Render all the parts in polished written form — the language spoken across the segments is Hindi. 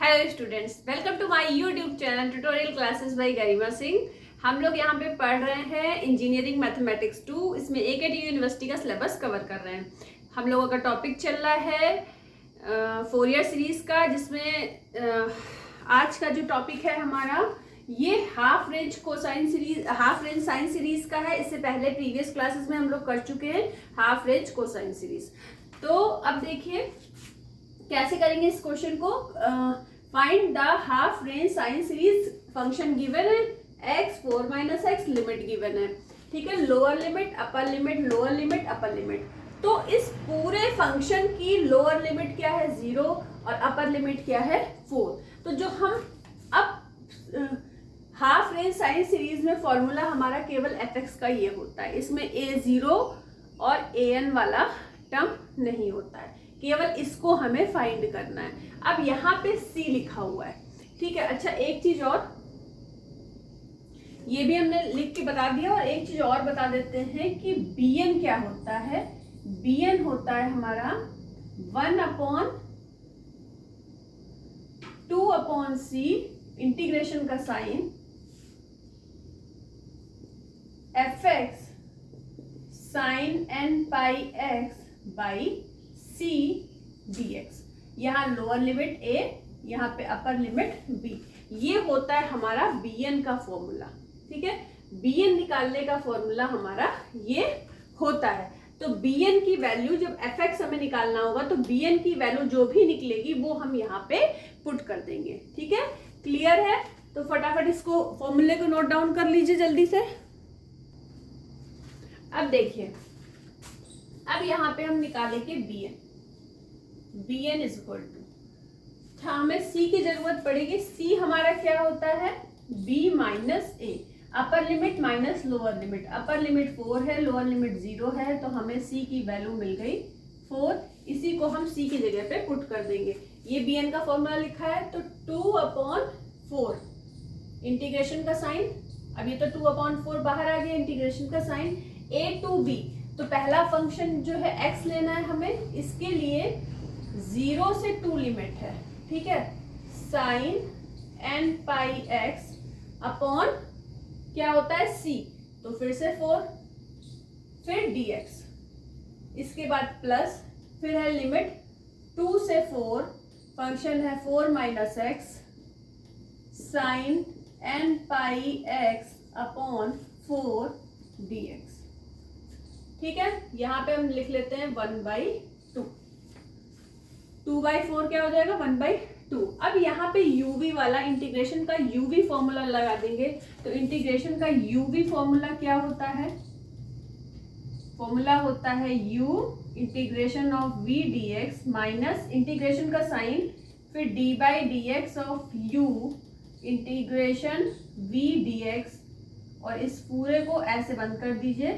Hello students, welcome to my YouTube channel tutorial classes by Garima Singh. हम लोग यहाँ पे पढ़ रहे हैं इंजीनियरिंग मैथमेटिक्स 2। इसमें AKTU यूनिवर्सिटी का सिलेबस कवर कर रहे हैं। हम लोगों का टॉपिक चल रहा है फोरियर सीरीज का, जिसमें आज का जो टॉपिक है हमारा ये half range cosine series, half range sine series का है। इससे पहले प्रीवियस क्लासेस में हम लोग कर चुके हैं हाफ रेंज कोसाइन सीरीज। तो अब देखिए कैसे करेंगे इस क्वेश्चन को। Find the half range sine series function given है, x 4 minus x limit given है, ठीक है। Lower limit, upper limit, lower limit, upper limit. तो इस पूरे फंक्शन की लोअर लिमिट क्या है 0 और अपर लिमिट क्या है 4। तो जो हम अब हाफ रेंज साइन सीरीज में फॉर्मूला हमारा केवल fx का ये होता है, इसमें a0 और an वाला टर्म नहीं होता है, केवल इसको हमें फाइंड करना है। अब यहाँ पे c लिखा हुआ है, ठीक है। अच्छा, एक चीज और, ये भी हमने लिख के बता दिया, और एक चीज और बता देते हैं कि bn क्या होता है। bn होता है हमारा 1/2/c इंटीग्रेशन का sine fx sine n pi x by c dx। यहाँ लोअर लिमिट a, यहाँ पे अपर लिमिट b। ये होता है हमारा bn का फॉर्मूला, ठीक है। bn निकालने का फॉर्मूला हमारा ये होता है। तो bn की वैल्यू जब fx हमें निकालना होगा तो bn की वैल्यू जो भी निकलेगी वो हम यहाँ पे पुट कर देंगे, ठीक है। क्लियर है? तो फटाफट इसको फॉर्मूले को नोट डाउन कर लीजिए जल्दी से। अब देखिए, अब यहाँ पे हम निकालेंगे bn इज इक्वल टू, हमें c की जरूरत पड़ेगी। c हमारा क्या होता है b minus a, upper limit minus lower limit. Upper limit 4 है, लोअर लिमिट 0 है, तो हमें c की वैल्यू मिल गई 4। इसी को हम c की जगह पे पुट कर देंगे। ये bn का फॉर्मूला लिखा है, तो 2/4 इंटीग्रेशन का साइन, अब ये तो 2/4 बाहर आ गया, इंटीग्रेशन का साइन a to b। तो पहला फंक्शन जो है x लेना है हमें, इसके लिए 0 से 2 लिमिट है, ठीक है। Sine n pi x upon क्या होता है c, तो फिर से 4, फिर dx, इसके बाद प्लस, फिर है लिमिट 2 से 4, फंक्शन है 4 minus x sign n pi x upon 4 dx, ठीक है। यहाँ पे हम लिख लेते हैं 1/2, 2/4 क्या हो जाएगा 1/2। अब यहाँ पे uv वाला इंटीग्रेशन का uv फॉर्मूला लगा देंगे। तो इंटीग्रेशन का uv फॉर्मूला क्या होता है, फॉर्मूला होता है u integration of v dx minus integration का साइन, फिर d/dx of u integration v dx, और इस पूरे को ऐसे बंद कर दीजिए,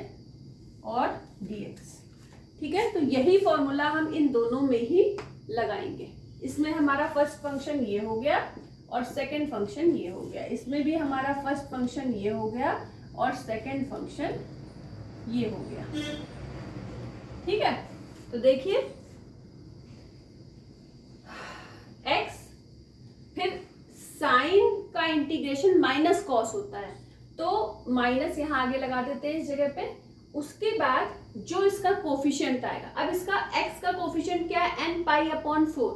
और dx, ठीक है। तो यही फॉर्मूला हम इन दोनों में ही लगाएंगे। इसमें हमारा फर्स्ट फंक्शन ये हो गया और सेकंड फंक्शन ये हो गया। इसमें भी हमारा फर्स्ट फंक्शन ये हो गया और सेकंड फंक्शन ये हो गया, ठीक है। तो देखिए x, फिर साइन का इंटीग्रेशन माइनस कॉस होता है, तो माइनस यहाँ आगे लगा देते हैं इस जगह पे। उसके बाद जो इसका कोफिशिएंट आएगा, अब इसका x का कोफिशिएंट क्या है n पाई अपॉन 4,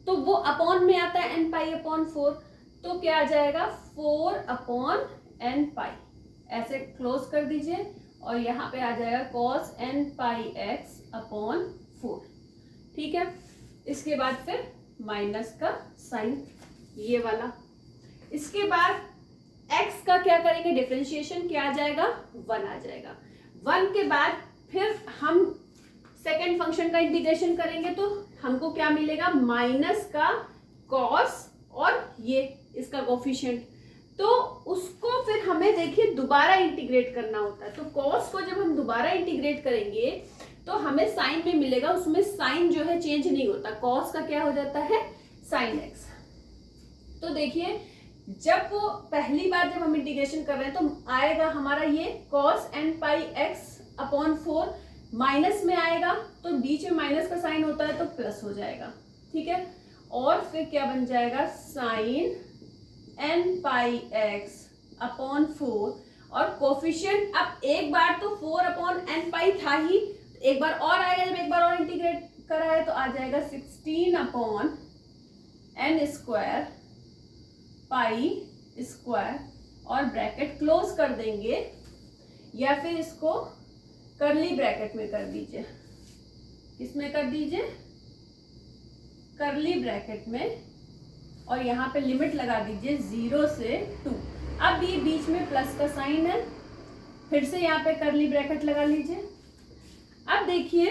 तो वो अपॉन में आता है n पाई अपॉन 4, तो क्या आ जाएगा 4 अपॉन n पाई, ऐसे क्लोज कर दीजिए, और यहाँ पे आ जाएगा cos n pi x upon 4, ठीक है। इसके बाद फिर माइनस का साइन ये वाला। इसके बाद x का क्या करेंगे डिफरेंशिएशन, क्या आ जाएगा 1 आ जाएगा। 1 के बाद फिर हम सेकेंड फंक्शन का इंटीग्रेशन करेंगे, तो हमको क्या मिलेगा माइनस का कॉस और ये इसका कोफिशिएंट, तो उसको फिर हमें देखिए दोबारा इंटीग्रेट करना होता है। तो कॉस को जब हम दोबारा इंटीग्रेट करेंगे तो हमें साइन में मिलेगा, उसमें साइन जो है चेंज नहीं होता, कॉस का क्या हो जाता है साइन एक्स। तो देखिए जब वो पहली बार जब हम इंटीग्रेशन कर रहे हैं तो आएगा हमारा ये cos n pi x upon 4, minus में आएगा तो बीच में माइनस का साइन होता है तो प्लस हो जाएगा, ठीक है। और फिर क्या बन जाएगा sign n pi x upon 4 और कोफिशिएंट अब एक बार तो 4 अपॉन n पाई था ही, एक बार और आएगा, जब एक बार और इंटीग्रेट करा है तो आ जाएगा 16 upon n square pi square और ब्रैकेट क्लोज कर देंगे, या फिर इसको कर्ली ब्रैकेट में कर दीजिए। किसमें कर दीजिए? कर्ली ब्रैकेट में, और यहाँ पे लिमिट लगा दीजिए 0 से 2। अब ये बीच में प्लस का साइन है, फिर से यहाँ पे कर्ली ब्रैकेट लगा लीजिए। अब देखिए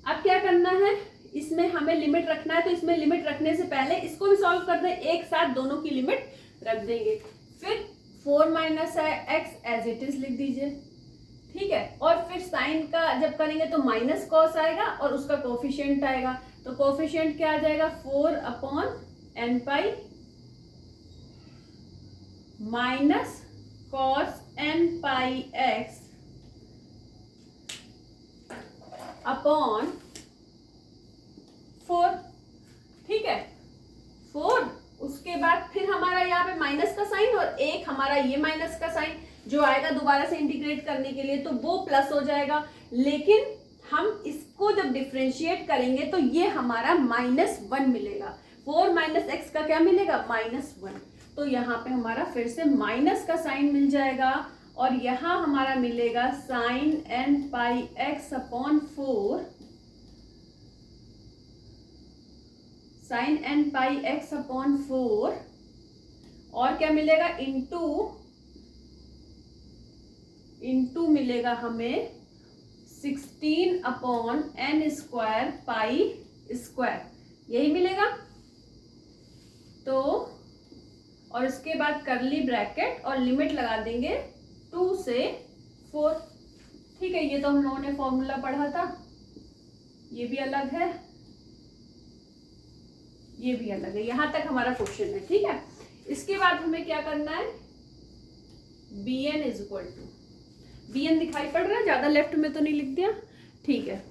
अब क्या करना है, इसमें हमें लिमिट रखना है, तो इसमें लिमिट रखने से पहले इसको भी सॉल्व कर दें, एक साथ दोनों की लिमिट रख देंगे। फिर 4 minus x as it is लिख दीजिए, ठीक है। और फिर साइन का जब करेंगे तो माइनस कॉस आएगा और उसका कोफिशिएंट आएगा, तो कोफिशिएंट क्या आ जाएगा 4 upon n pi minus cos n pi x upon 4, ठीक है 4। उसके बाद फिर हमारा यहाँ पे माइनस का साइन और एक हमारा ये माइनस का साइन जो आएगा दोबारा से इंटीग्रेट करने के लिए, तो वो प्लस हो जाएगा। लेकिन हम इसको जब डिफरेंशिएट करेंगे तो ये हमारा -1 मिलेगा। 4 माइनस एक्स का क्या मिलेगा? -1। तो यहाँ पे हमारा फिर से माइनस का साइन मिल जाएगा और यहाँ हमारा मिलेगा sign n pi x upon 4, sign n pi x upon 4, और क्या मिलेगा इंटू मिलेगा हमें 16 upon n square pi square, यही मिलेगा। तो और इसके बाद कर्ली ब्रैकेट और लिमिट लगा देंगे 2 से 4, ठीक है। ये तो हम लोगों ने फॉर्मूला पढ़ा था, ये भी अलग है, ये भी अलग है। यहां तक हमारा क्वेश्चन है, ठीक है। इसके बाद हमें क्या करना है, bn is equal to, bn दिखाई पड़ रहा है, ज्यादा लेफ्ट में तो नहीं लिख दिया, ठीक है।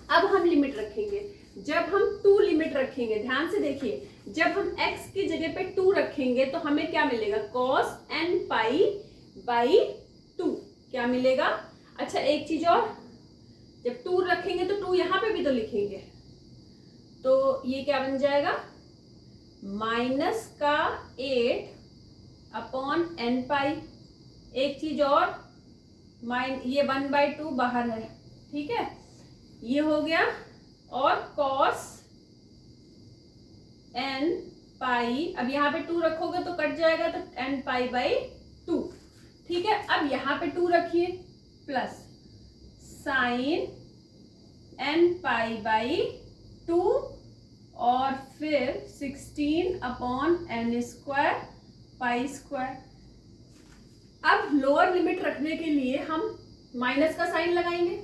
अब हम लिमिट रखेंगे, जब हम 2 लिमिट रखेंगे, ध्यान से देखिए, जब हम x की जगह पे 2 रखेंगे तो हमें क्या मिलेगा, cos n पाई बाई 2 क्या मिलेगा। अच्छा एक चीज और, जब 2 रखेंगे तो 2 यहाँ पे भी तो लिखेंगे, तो ये क्या बन जाएगा माइनस का 8 अपॉन n पाई। एक चीज और, ये 1/2 बाहर है, ठीक है, ये हो गया। और cos n पाई, अब यहाँ पे 2 रखोगे तो कट जाएगा, तो n पाई बाई 2, ठीक है। अब यहाँ पे 2 रखिए plus sign n pi by 2 और फिर 16 upon n square pi square. अब लोअर लिमिट रखने के लिए हम माइनस का साइन लगाएंगे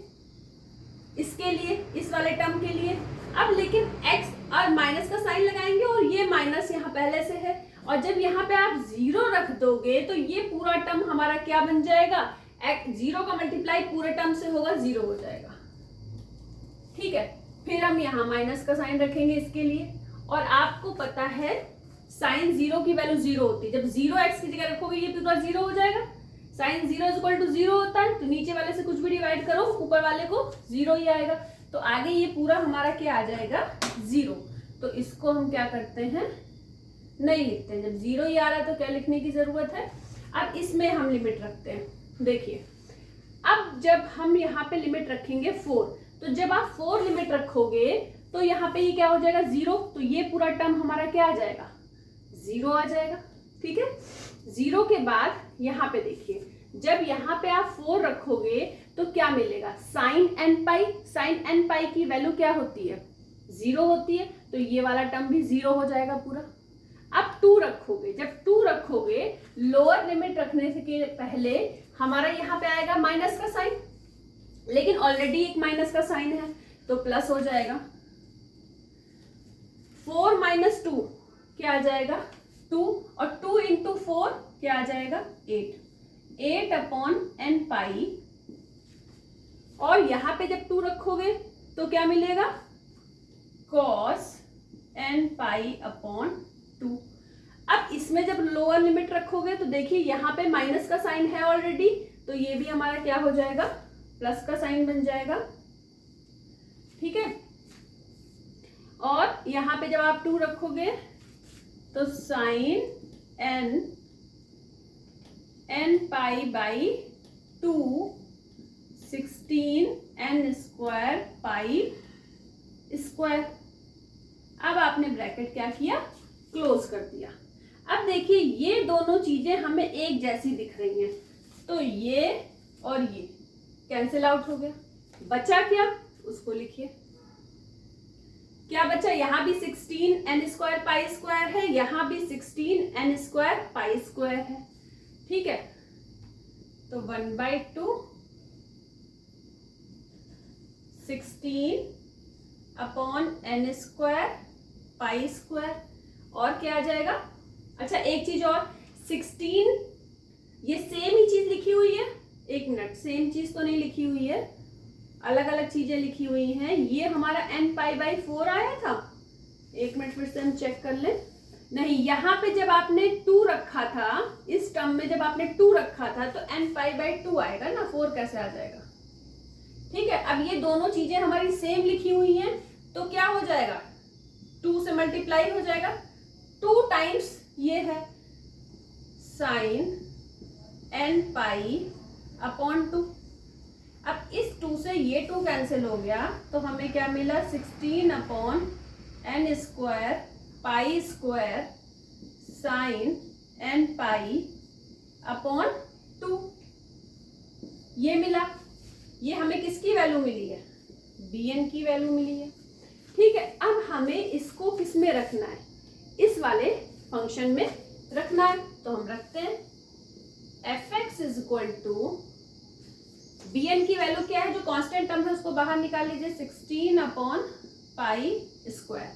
इसके लिए, इस वाले टर्म के लिए। अब लेकिन x और माइनस का साइन लगाएंगे और ये माइनस यहाँ पहले से है, और जब यहाँ पे आप 0 रख दोगे तो ये पूरा टर्म हमारा क्या बन जाएगा, 0 का मल्टीप्लाई पूरे टर्म से होगा, 0 हो जाएगा, ठीक है। फिर हम यहाँ माइनस का साइन रखेंगे इसके लिए, और आपको पता है साइन 0 की वैल्यू 0 होती है, जब 0 x की जगह रखोगे ये पूरा 0 हो जाएगा। साइन 0 इज इक्वल टू 0 होता है, तो नीचे वाले से कुछ भी डिवाइड करो ऊपर वाले को 0 ही आएगा, तो आगे ये पूरा हमारा क्या आ जाएगा 0। तो इसको हम क्या करते हैं, नहीं लिखते हैं, जब 0 ही आ रहा है तो क्या लिखने की जरूरत है। अब इसमें हम लिमिट रखते हैं, देखिए अब जब हम यहाँ पे लिमिट रखेंगे 4, तो जब आप 4 लिमिट रखोगे तो यहाँ पे ये क्या हो जाएगा 0, तो ये पूरा टर्म हमारा क्या आ जाएगा 0 आ जाएगा, ठीक है। 0 के बाद यहाँ पे देखिए, जब यहाँ पे आप 4 रखोगे तो क्या मिलेगा, साइन n पाई, साइन n पाई की वैल्यू क्या होती है 0 होती है, तो ये वाला टर्म भी 0 हो जाएगा पूरा। अब 2 रखोगे, जब 2 रखोगे लोअर लिमिट रखने से के पहले हमारा यहाँ पे आएगा माइनस का साइन, लेकिन ऑलरेडी एक माइनस का साइन है तो प्लस हो जाएगा। 4 माइनस 2 क्या आ जाएगा 2, और 2 इंटू 4 क्या आ जाएगा 8 अपॉन n पाई, और यहाँ पे जब 2 रखोगे तो क्या मिलेगा cos n पाई अपॉन 2। अब इसमें जब लोअर लिमिट रखोगे तो देखिए यहाँ पे माइनस का साइन है ऑलरेडी, तो ये भी हमारा क्या हो जाएगा, प्लस का साइन बन जाएगा। ठीक है, और यहाँ पे जब आप 2 रखोगे तो sine n pi by 2 16n square pi square. अब आपने ब्रैकेट क्या किया, क्लोज कर दिया। अब देखिए ये दोनों चीजें हमें एक जैसी दिख रही हैं, तो ये और ये कैंसिल आउट हो गया। बचा क्या, उसको लिखिए। क्या बचा, यहाँ भी 16n स्क्वायर पाई स्क्वायर है, यहाँ भी 16n स्क्वायर पाई स्क्वायर है। ठीक है, तो 1/2 16 upon n square pi square, और क्या आ जाएगा। अच्छा एक चीज और, 16 ये सेम ही चीज लिखी हुई है, एक मिनट, सेम चीज तो नहीं लिखी हुई है, अलग अलग चीजें लिखी हुई हैं। ये हमारा n पाई बाई 4 आया था, एक मिनट फिर से हम चेक कर लें। नहीं, यहाँ पे जब आपने 2 रखा था, इस टर्म में जब आपने 2 रखा था तो n पाई बाई 2 आएगा ना, 4 कैसे आ जाएगा। ठीक है, अब ये दोनों चीजें हमारी सेम लिखी हुई हैं, तो क्या हो जाएगा, 2 से मल्टीप्लाई हो जाएगा, 2 टाइम्स ये है साइन n पाई अपॉन 2। अब इस 2 से ये 2 कैंसिल हो गया, तो हमें क्या मिला, 16 upon n square pi square sine n pi upon 2, ये मिला। ये हमें किसकी वैल्यू मिली है, bn की वैल्यू मिली है। ठीक है, अब हमें इसको किस में रखना है, इस वाले फंक्शन में रखना है, तो हम रखते हैं fx is equal to bn की वैल्यू क्या है, जो कांस्टेंट टर्म है उसको बाहर निकाल लीजिए, 16 अपॉन पाई स्क्वायर,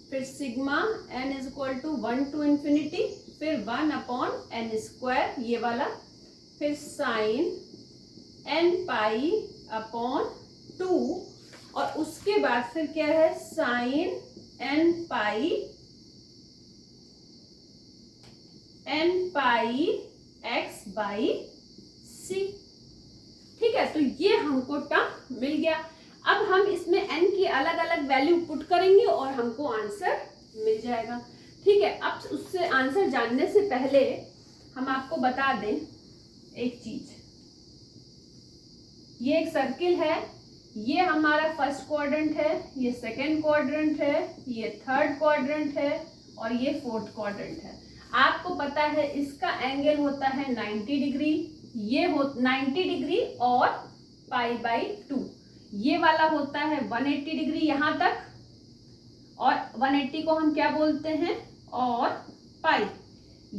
फिर sigma n is equal to 1 to infinity, फिर 1 अपॉन n स्क्वायर ये वाला, फिर साइन n पाई अपॉन 2, और उसके बाद फिर क्या है, sine n pi x by c। ठीक है, तो ये हमको टर्म मिल गया। अब हम इसमें n की अलग अलग वैल्यू पुट करेंगे और हमको आंसर मिल जाएगा। ठीक है, अब उससे आंसर जानने से पहले हम आपको बता दें एक चीज, ये एक सर्किल है, ये हमारा फर्स्ट क्वाड्रेंट है, ये सेकंड क्वाड्रेंट है, ये थर्ड क्वाड्रेंट है, और ये फोर्थ क्वाड्रेंट है। आपको पता है इसका एंगल होता है 90 डिग्री, ये हो 90 डिग्री और पाई बाई 2, ये वाला होता है 180 डिग्री यहाँ तक, और 180 को हम क्या बोलते हैं, और पाई।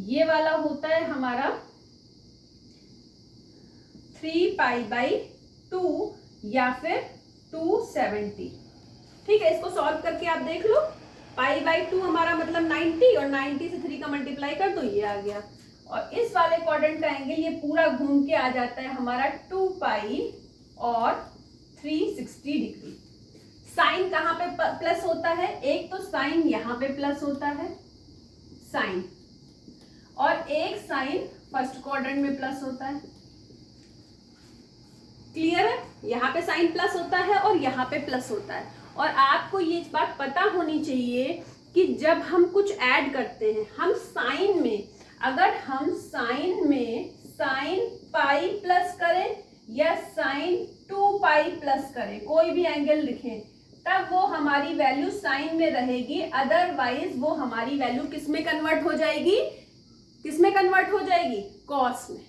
ये वाला होता है हमारा 3 पाई बाई 2 या फिर 270। ठीक है, इसको सॉल्व करके आप देख लो, पाई बाई 2 हमारा मतलब 90, और 90 से 3 का मल्टीप्लाई कर तो ये आ गया, और इस वाले क्वाड्रेंट का एंगल ये पूरा घूम के आ जाता है हमारा 2 पाई और 360 डिग्री। साइन कहाँ पे प्लस होता है, एक तो साइन यहाँ पे प्लस होता है साइन, और एक साइन फर्स्ट क्वाड्रेंट में प्लस होता है। क्लियर है, यहाँ पे साइन प्लस होता है और यहाँ पे प्लस होता है। और आपको ये बात पता होनी चाहिए कि जब हम कुछ ऐड करते हैं, हम साइन में, अगर हम साइन में साइन पाई प्लस करें या साइन 2 पाई प्लस करें, कोई भी एंगल लिखें, तब वो हमारी वैल्यू साइन में रहेगी, अदरवाइज वो हमारी वैल्यू किस में कन्वर्ट हो जाएगी, किस में कन्वर्ट हो जाएगी, कॉस में।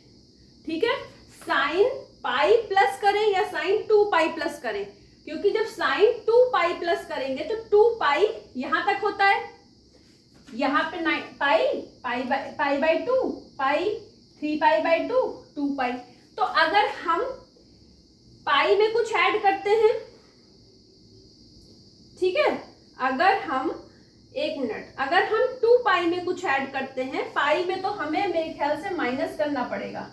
ठीक है, साइन पाई प्लस करें या साइन 2 पाई प्लस करें, क्योंकि जब साइन 2 पाई प्लस करेंगे तो 2 पाई यहां तक होता है, यहाँ पे पाई बाई 2 पाई, 3 पाई बाई 2 2 पाई। तो अगर हम पाई में कुछ ऐड करते हैं, ठीक है, अगर हम, एक मिनट, अगर हम 2 पाई में कुछ ऐड करते हैं, पाई में तो हमें मेरे ख्याल से माइनस करना पड़ेगा।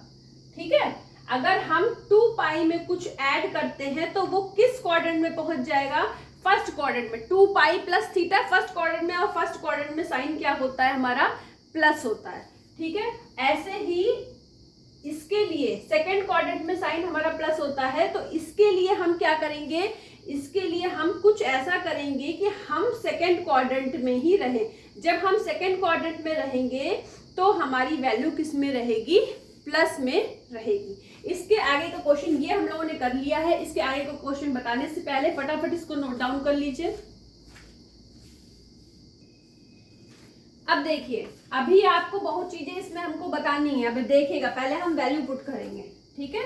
ठीक है, अगर हम 2 पाई में कुछ ऐड करते हैं तो वो किस क्वाड्रेंट में पहुंच जाएगा, फर्स्ट क्वाड्रेंट में 2 pi plus theta first quadrant में, और फर्स्ट क्वाड्रेंट में साइन क्या होता है हमारा, प्लस होता है। ठीक है, ऐसे ही इसके लिए सेकेंड क्वाड्रेंट में साइन हमारा प्लस होता है, तो इसके लिए हम क्या करेंगे, इसके लिए हम कुछ ऐसा करेंगे कि हम सेकेंड क्वाड्रेंट में ही रहें। जब हम सेकेंड क्वाड्रेंट में रहेंगे तो हमारी वैल्यू किस में रहेगी, प्लस में रहेगी। इसके आगे का क्वेश्चन ये हम लोगों ने कर लिया है। इसके आगे का क्वेश्चन बताने से पहले फटाफट इसको नोट डाउन कर लीजिए। अब देखिए, अभी आपको बहुत चीजें इसमें हमको बतानी है। अब देखिएगा, पहले हम वैल्यू पुट करेंगे। ठीक है,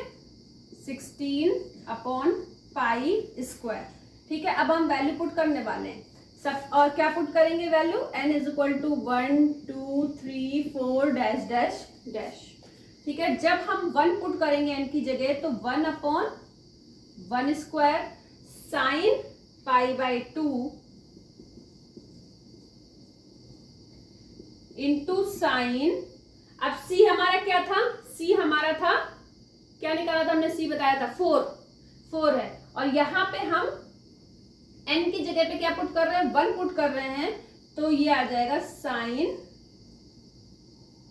16/π²। ठीक है, अब हम वैल्यू पुट करने वाले हैं सब। और क्या पुट करेंगे value, n = 1 2 3 4 dash dash dash. ठीक है, जब हम 1 पुट करेंगे n की जगह तो 1/1² sin π/2 इंटू साइन, अब c हमारा क्या था, c हमारा था, क्या निकाला था हमने, c बताया था 4 है। और यहाँ पे हम n की जगह पे क्या पुट कर रहे हैं, 1 पुट कर रहे हैं, तो ये आ जाएगा sin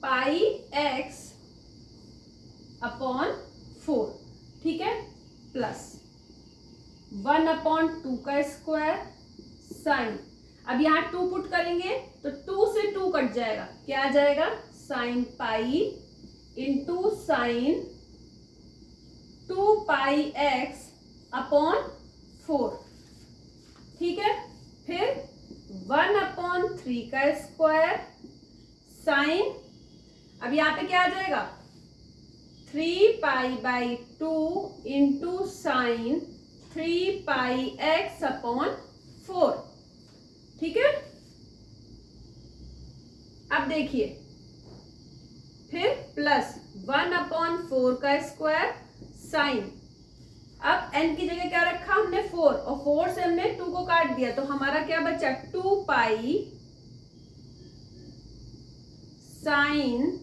πx/4। ठीक है, प्लस 1/2² साइन, अब यहाँ 2 पुट करेंगे तो 2 से 2 कट जाएगा, क्या आ जाएगा, sin pi into sine 2πx/4। ठीक है, फिर 1/3² साइन, अब यहाँ पे क्या आ जाएगा, 3π/2 इंटू साइन 3πx/4। ठीक है, अब देखिए, फिर प्लस 1/4² साइन, अब n की जगह क्या रखा हमने, 4, और 4 से हमने 2 को काट दिया, तो हमारा क्या बचा, 2π साइन,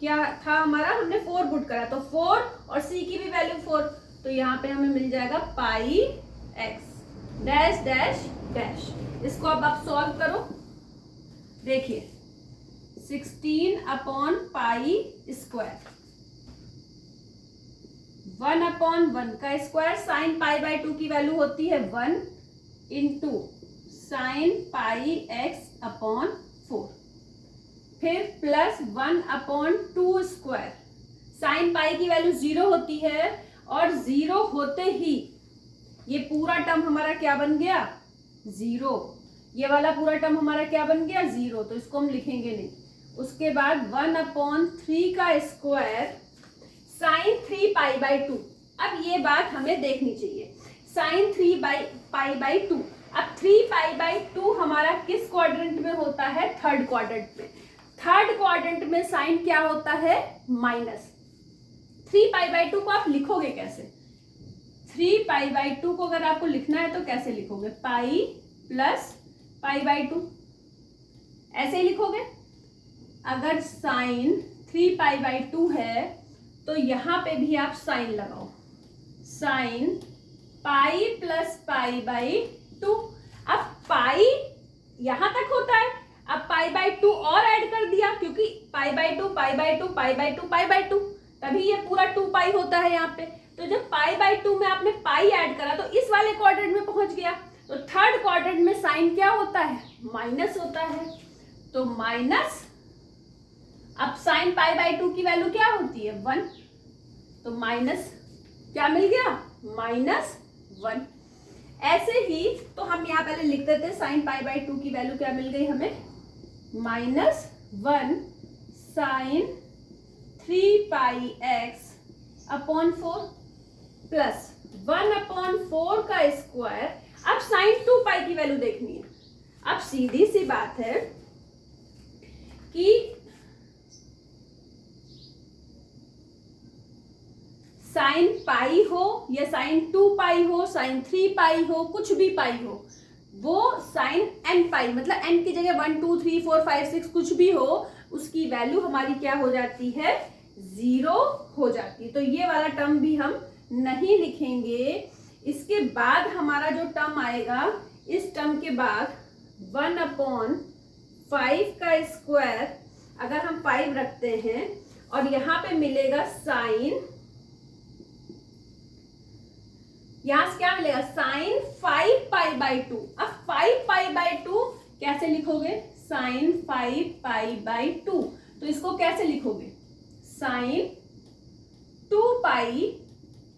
क्या था हमारा, हमने 4 पुट करा, तो 4 और c की भी वैल्यू 4, तो यहाँ पे हमें मिल जाएगा πx डैश डैश डैश। इसको अब आप सॉल्व करो। देखिए, 16/π², 1/1² साइन π/2 की वैल्यू होती है 1 इंटू साइन πx/4, फिर प्लस 1/2², साइन पाई की वैल्यू 0 होती है, और 0 होते ही ये पूरा टर्म हमारा क्या बन गया, 0। ये वाला पूरा टर्म हमारा क्या बन गया, 0, तो इसको हम लिखेंगे नहीं। उसके बाद 1/3² साइन 3π/2। अब ये बात हमें देखनी चाहिए, साइन 3π/2। अब 3π/2 हमारा किस क्वाड्रेंट में होता है, थर्ड क्वाड्रेंट में। थर्ड क्वाड्रेंट में साइन क्या होता है, माइनस। 3π/2 को आप लिखोगे कैसे, 3π/2 को अगर आपको लिखना है तो कैसे लिखोगे, पाई प्लस π/2, ऐसे ही लिखोगे। अगर साइन 3π/2 है तो यहां पे भी आप साइन लगाओ, साइन पाई प्लस π/2। अब पाई यहां तक होता है, अब π/2 और ऐड कर दिया, क्योंकि π/2 π/2 π/2 π/2, तभी ये पूरा 2π होता है यहाँ पे। तो जब π/2 में आपने पाई ऐड करा तो इस वाले क्वाड्रेंट में पहुंच गया। तो थर्ड क्वाड्रेंट में साइन क्या होता है, माइनस होता है, तो माइनस। अब साइन π/2 की वैल्यू क्या होती है, 1, तो माइनस क्या मिल गया, -1। ऐसे ही तो हम यहाँ पहले लिख देते, साइन π/2 की वैल्यू क्या मिल गई हमें, -1 साइन 3πx/4 प्लस 1/4²। अब साइन 2π की वैल्यू देखनी है। अब सीधी सी बात है कि साइन पाई हो या साइन 2π हो, साइन 3π हो, कुछ भी पाई हो, वो साइन nπ, मतलब n की जगह 1 2 3 4 5 6 कुछ भी हो, उसकी वैल्यू हमारी क्या हो जाती है, 0 हो जाती है। तो ये वाला टर्म भी हम नहीं लिखेंगे, इसके बाद हमारा जो टर्म आएगा, इस टर्म के बाद 1/5 का स्क्वायर, अगर हम 5 रखते हैं और यहाँ पे मिलेगा साइन, यहां से क्या मिलेगा साइन 5π/2। अब 5π/2 कैसे लिखोगे, साइन 5π/2, तो इसको कैसे लिखोगे, साइन 2π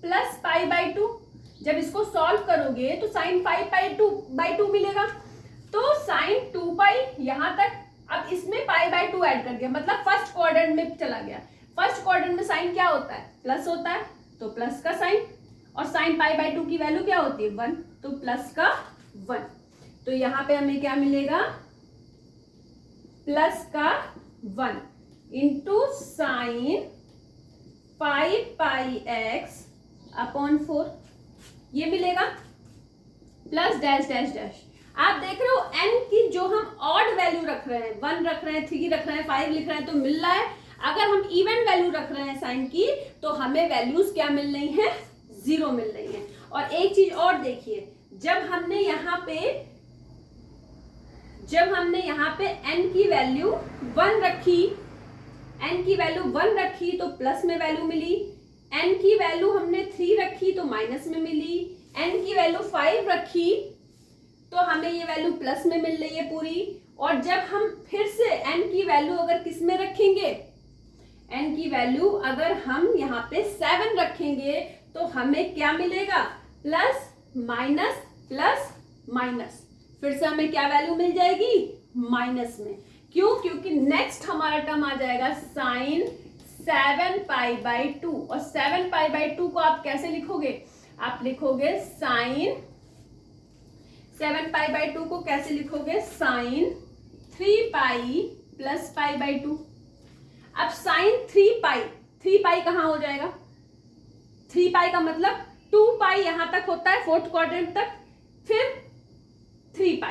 प्लस π/2। जब इसको सॉल्व करोगे तो साइन 5π/2 मिलेगा, तो साइन 2π यहां तक। अब इसमें π/2 ऐड कर दिया, मतलब फर्स्ट क्वाड्रेंट में चला गया। फर्स्ट क्वाड्रेंट में साइन क्या होता है, प्लस होता है, तो प्लस का साइन, और साइन π/2 की वैल्यू क्या होती है 1, तो प्लस का 1। तो यहाँ पे हमें क्या मिलेगा, प्लस का 1 इंटू साइन 5πx/4, ये मिलेगा, प्लस डैश डैश डैश। आप देख रहे हो n की जो हम ऑड वैल्यू रख रहे हैं, 1 रख रहे हैं, 3 रख रहे हैं, 5 लिख रहे हैं, तो मिल रहा है। अगर हम इवन वैल्यू रख रहे हैं साइन की, तो हमें वैल्यूज क्या मिल रही है, 0 मिल रही है। और एक चीज और देखिए, जब हमने यहाँ पे n की वैल्यू 1 रखी, तो प्लस में वैल्यू मिली। n की वैल्यू हमने 3 रखी तो माइनस में मिली। n की वैल्यू 5 रखी तो हमें ये वैल्यू प्लस में मिल रही है पूरी। और जब हम फिर से n की वैल्यू अगर किस में रखेंगे, n की वैल्यू अगर हम यहाँ पे 7 रखेंगे, तो हमें क्या मिलेगा, प्लस माइनस प्लस माइनस, फिर से हमें क्या वैल्यू मिल जाएगी, माइनस में। क्यों, क्योंकि नेक्स्ट हमारा टर्म आ जाएगा साइन 7π/2। और 7π/2 को आप कैसे लिखोगे, आप लिखोगे साइन 7π/2 को कैसे लिखोगे, साइन 3π प्लस π/2। अब साइन 3π कहाँ हो जाएगा, 3π का मतलब 2π यहां तक होता है, फोर्थ क्वाड्रेंट तक, फिर 3π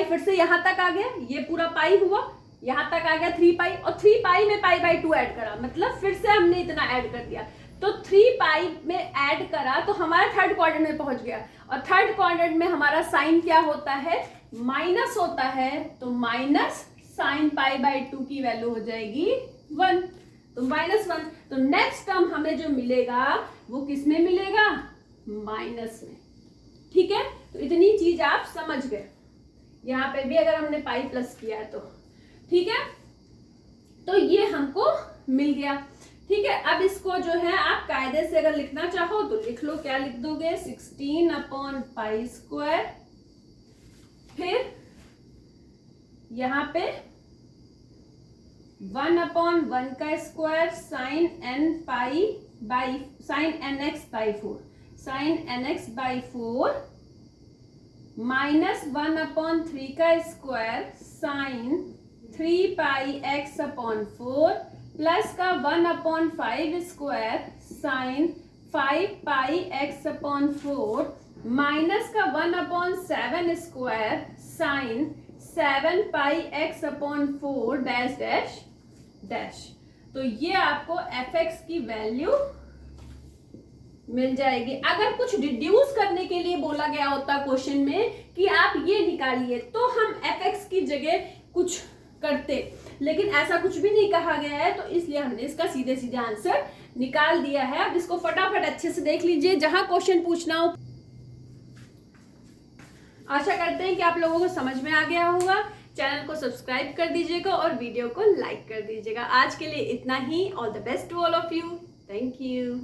फिर से यहां तक आ गया, ये पूरा पाई हुआ, यहां तक आ गया 3π, और 3π में π/2 ऐड करा, मतलब फिर से हमने इतना ऐड कर दिया। तो 3π में ऐड करा तो हमारा थर्ड क्वाड्रेंट में पहुंच गया, और थर्ड क्वाड्रेंट में हमारा साइन क्या होता है, माइनस होता है, तो माइनस साइन π/2 की वैल्यू हो जाएगी 1, तो -1। तो नेक्स्ट टर्म हमें जो मिलेगा वो किस में मिलेगा, माइनस में। ठीक है, तो इतनी चीज आप समझ गए। यहाँ पे भी अगर हमने पाई प्लस किया है तो ठीक है, तो ये हमको मिल गया। ठीक है, अब इसको जो है आप कायदे से अगर लिखना चाहो तो लिख लो। क्या लिख दोगे, 16/π², फिर यहाँ पे 1/1 का square sine nx/4, sign nx/4 minus 1/3 का स्क्वायर साइन 3πx/4 प्लस का 1/5 स्क्वायर साइन 5πx/4 माइनस का 1/7 square sine 7πx/4 dash dash dash. तो ये आपको fx की वैल्यू मिल जाएगी। अगर कुछ डिड्यूस करने के लिए बोला गया होता क्वेश्चन में कि आप ये निकालिए, तो हम fx की जगह कुछ करते, लेकिन ऐसा कुछ भी नहीं कहा गया है, तो इसलिए हमने इसका सीधे सीधे आंसर निकाल दिया है। अब इसको फटाफट अच्छे से देख लीजिए, जहां क्वेश्चन पूछना हो। आशा करते हैं कि आप लोगों को समझ में आ गया होगा। चैनल को सब्सक्राइब कर दीजिएगा और वीडियो को लाइक कर दीजिएगा। आज के लिए इतना ही। All the best to all of you. Thank you.